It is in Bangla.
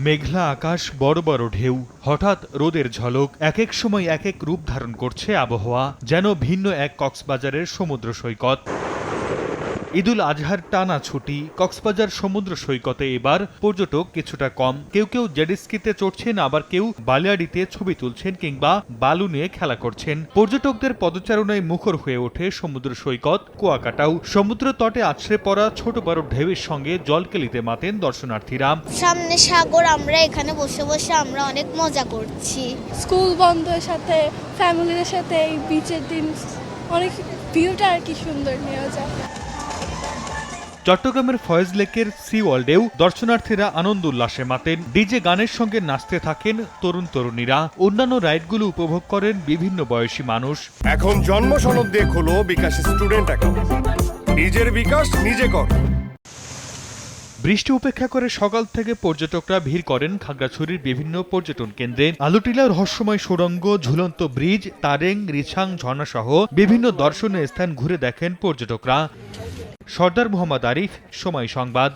মেঘলা আকাশ, বড় বড় ঢেউ, হঠাৎ রোদের ঝলক, এক এক সময় এক এক রূপ ধারণ করছে আবহাওয়া, যেন ভিন্ন এক কক্সবাজারের সমুদ্র সৈকত। ঈদুল আজহার টানা ছুটি, কক্সবাজার সমুদ্র সৈকতে এবার পর্যটক কিছুটা কম। কেউ কেউ জেটস্কিতে চড়ছেন, আবার কেউ বালিয়াড়িতে ছবি তুলছেন কিংবা বালু নিয়ে খেলা করছেন। পর্যটকদের পদচারণায় মুখর হয়ে ওঠে সমুদ্র সৈকত কুয়াকাটাও। সমুদ্র তটে আছড়ে পড়া ছোট বড় ঢেউয়ের সঙ্গে জলকেলিতে মাতেন দর্শনার্থীরা। সামনে সাগর, আমরা এখানে বসে বসে আমরা অনেক মজা করছি। স্কুল বন্ধের সাথে ফ্যামিলির সাথে এই বিচের দিন অনেক ভিউটা আর কি সুন্দর নেওয়া যায়। চট্টগ্রামের ফয়েজ লেকের সি ওয়ার্ল্ডেও দর্শনার্থীরা আনন্দ উল্লাসে মাতেন। ডিজে গানের সঙ্গে নাচতে থাকেন তরুণ তরুণীরা। অন্যান্য রাইডগুলো উপভোগ করেন বিভিন্ন বয়সী মানুষ। এখন জন্ম সনদ দিয়ে খোলো বিকাশ স্টুডেন্ট অ্যাকাউন্ট। নিজের বিকাশ নিজে কর। বৃষ্টি উপেক্ষা করে সকাল থেকে পর্যটকরা ভিড় করেন খাগড়াছড়ির বিভিন্ন পর্যটন কেন্দ্রে। আলুটিলা রহস্যময় সুড়ঙ্গ, ঝুলন্ত ব্রিজ, তারেং, রিছাং ঝর্ণা সহ বিভিন্ন দর্শনীয় স্থান ঘুরে দেখেন পর্যটকরা। সর্দার মোহাম্মদ আরিফ, সময় সংবাদ।